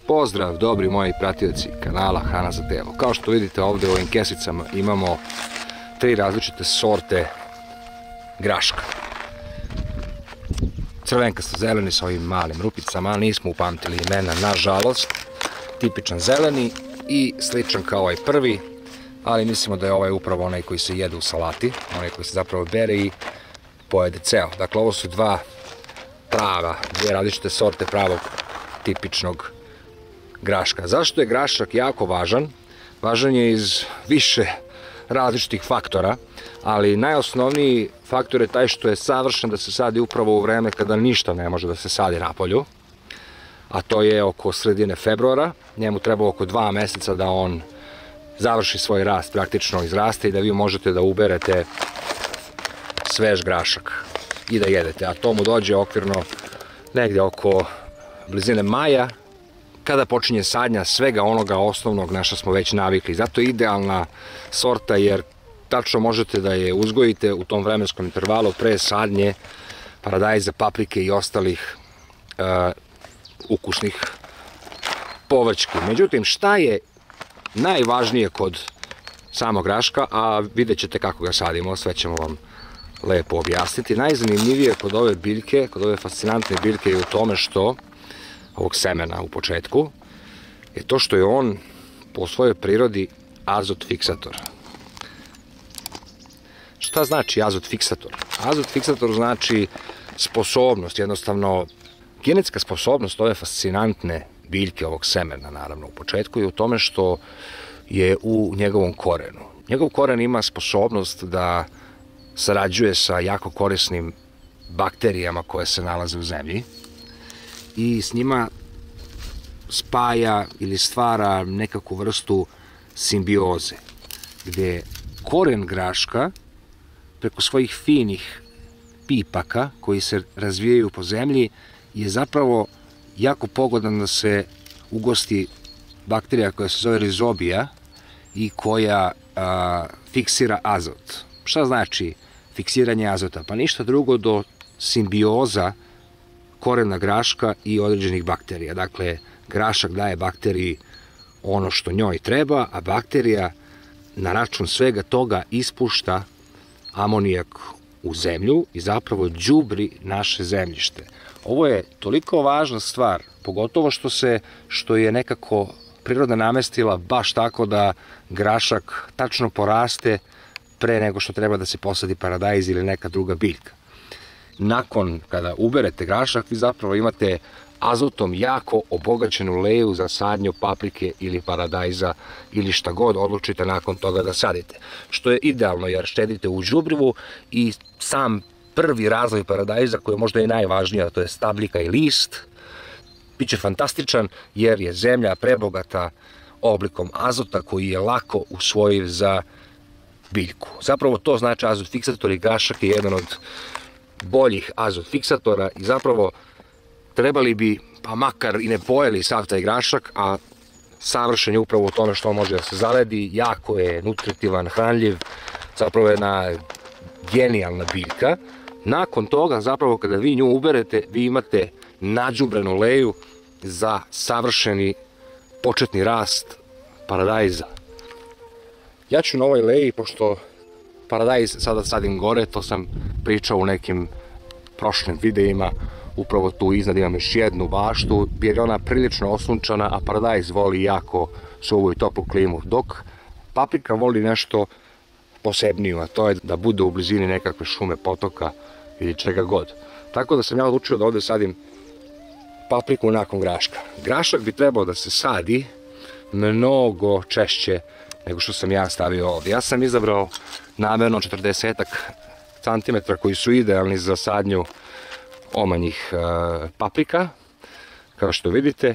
Pozdrav, dobri moji pratioci kanala Hrana za telo. Kao što vidite ovdje u ovim kesicama imamo 3 različite sorte graška. Crvenkasto zeleni sa ovim malim rupicama, nismo upamtili imena, nažalost. Tipičan zeleni i sličan kao ovaj prvi, ali mislimo da je ovaj upravo onaj koji se jede u salati, onaj koji se zapravo bere i pojede ceo. Dakle, ovo su dvije različite sorte pravog tipičnog graška. Zašto je grašak jako važan? Važan je iz više različitih faktora, ali najosnovniji faktor je taj što je savršen da se sadi upravo u vreme kada ništa ne može da se sadi na polju, a to je oko sredine februara. Njemu treba oko 2 meseca da on završi svoj rast, praktično izraste i da vi možete da uberete svež grašak i da jedete, a to mu dođe okvirno negdje oko blizine maja, kada počinje sadnja svega onoga osnovnog na što smo već navikli. Zato je idealna sorta jer tačno možete da je uzgojite u tom vremenskom intervalu pre sadnje paradajza, paprike i ostalih ukusnih povrćki. Međutim, šta je najvažnije kod samog graška, a vidjet ćete kako ga sadimo, sve ćemo vam lepo objasniti. Najzanimljivije kod ove biljke, kod ove fascinantne biljke je u tome što, ovog semena u početku, je to što je on po svojoj prirodi azot fiksator. Šta znači azot fiksator? Azot fiksator znači sposobnost, jednostavno genetska sposobnost ove fascinantne biljke, ovog semena naravno u početku, je u tome što je u njegovom korenu. Njegov koren ima sposobnost da sarađuje sa jako korisnim bakterijama koje se nalaze u zemlji i s njima spaja ili stvara nekakvu vrstu simbioze, gdje koren graška preko svojih finih pipaka koji se razvijaju po zemlji je zapravo jako pogodan da se ugosti bakterija koja se zove rizobija i koja fiksira azot. Šta znači fiksiranje azota? Pa ništa drugo do simbioza korena graška i određenih bakterija. Dakle, grašak daje bakteriji ono što njoj treba, a bakterija na račun svega toga ispušta amonijak u zemlju i zapravo đubri naše zemljište. Ovo je toliko važna stvar, pogotovo što je nekako priroda namestila baš tako da grašak tačno poraste pre nego što treba da se posadi paradajz ili neka druga biljka. Nakon kada uberete grašak, vi zapravo imate azotom jako obogaćenu leju za sadnju paprike ili paradajza ili šta god odlučite nakon toga da sadite. Što je idealno jer štedite u đubrivu i sam prvi razvoj paradajza, koji je možda i najvažnija, to je stabljika i list, biće fantastičan jer je zemlja prebogata oblikom azota koji je lako usvojiv za biljku. Zapravo to znači azot fiksator i grašak je jedan od boljih azot fiksatora i zapravo trebali bi, pa makar i ne pojeli sav taj grašak, a savršen je upravo u tome što može da se zaledi, jako je nutritivan, hranljiv, zapravo je jedna genijalna biljka. Nakon toga, zapravo kada vi nju uberete, vi imate nađubrenu leju za savršeni početni rast paradajza. Ja ću na ovoj leji, pošto paradajz sada sadim gore, to sam pričao u nekim prošlim videima, upravo tu iznad imam još jednu baštu, jer je ona prilično osunčana, a paradajz voli jako suvu i toplu klimu, dok paprika voli nešto posebniju, a to je da bude u blizini nekakve šume, potoka ili čega god. Tako da sam ja odlučio da ovdje sadim papriku nakon graška. Grašak bi trebao da se sadi mnogo češće nego što sam ja stavio ovdje. Ja sam izabrao namjerno 40 cm koji su idealni za sadnju omanjih paprika, kao što vidite,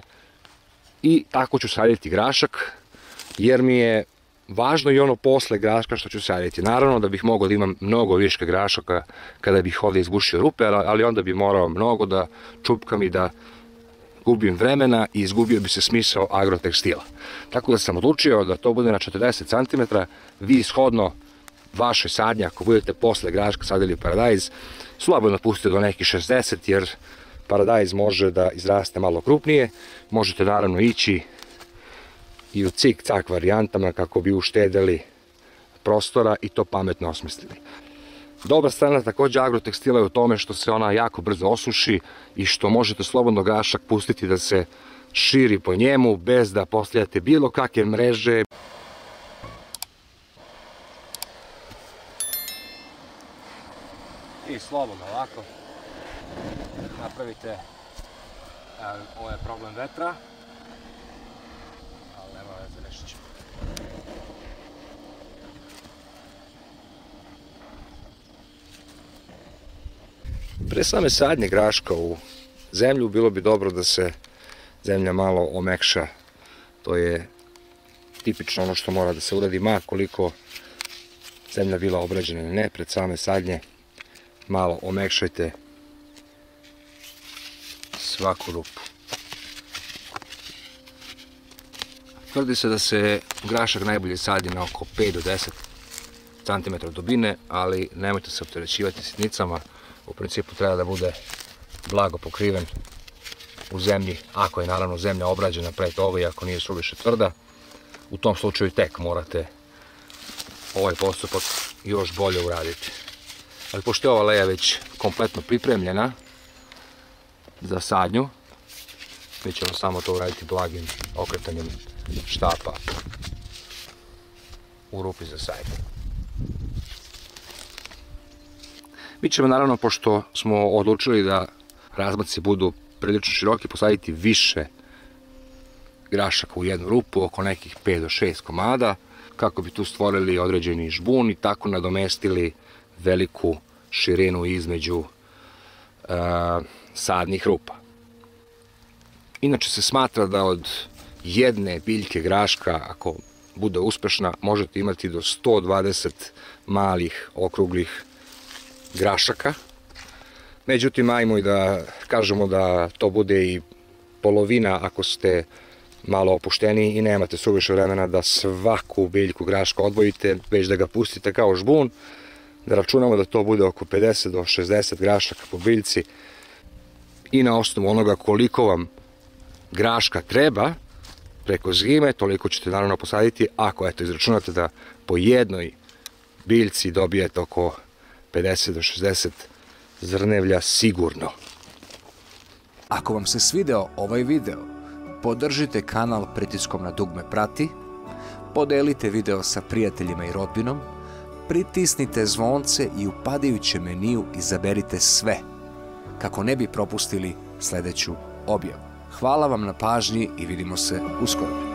i tako ću saditi grašak, jer mi je važno i ono posle graška što ću saditi. Naravno da bih mogao da imam mnogo viška grašaka kada bih ovdje izbušio rupe, ali onda bi morao mnogo da čupkam i da gubim vremena i izgubio bi se smisao agrotekstila. Tako da sam odlučio da to bude na 40 cm, vi shodno vaše sadnje, ako budete posle graška sadili paradajz, slobodno pustite do nekih 60, jer paradajz može da izraste malo krupnije. Možete naravno ići i u cik-cak varijantama kako bi uštedeli prostora i to pametno osmislili. Dobra strana također agrotekstila je u tome što se ona jako brzo osuši i što možete slobodno grašak pustiti da se širi po njemu bez da postavljate bilo kakve mreže. I slobodno ovako napravite, ovo je problem vetra, ali nema veze, rešit ćemo. Pre same sadnje graška u zemlju bilo bi dobro da se zemlja malo omekša. To je tipično ono što mora da se uradi, ma koliko zemlja bila obrađena ili ne. Pred same sadnje malo omekšajte svaku rupu. Tvrdi se da se grašak najbolje sadi na oko 5 do 10 cm dubine, ali nemojte se opterećivati sitnicama. U principu treba da bude blago pokriven u zemlji, ako je naravno zemlja obrađena pre toga i ako nije suviše tvrda. U tom slučaju tek morate ovaj postupak još bolje uraditi. Ali pošto je ova leja već kompletno pripremljena za sadnju, mi ćemo samo to uraditi blagim okretanjem štapa u rupi za sadnju. Mi ćemo naravno, pošto smo odlučili da razmaci budu prilično široki, posaditi više grašaka u jednu rupu, oko nekih 5 do 6 komada, kako bi tu stvorili određeni žbun i tako nadomestili veliku širinu između sadnih rupa. Inače se smatra da od jedne biljke graška, ako bude uspešna, možete imati do 120 malih okruglih grašaka. Međutim, ajmo i da kažemo da to bude i polovina ako ste malo opušteni i nemate suviše vremena da svaku biljku graška odvojite, već da ga pustite kao žbun, da računamo da to bude oko 50 do 60 grašaka po biljci i na osnovu onoga koliko vam graška treba preko zime, toliko ćete naravno posaditi. Ako izračunate da po jednoj biljci dobijete oko 50 do 60 zrnevlja sigurno. Ako vam se svideo ovaj video, podržite kanal pritiskom na dugme prati, podelite video sa prijateljima i rodbinom, pritisnite zvonce i u padajućem meniju izaberite sve, kako ne bi propustili sljedeću objavu. Hvala vam na pažnji i vidimo se uskoro.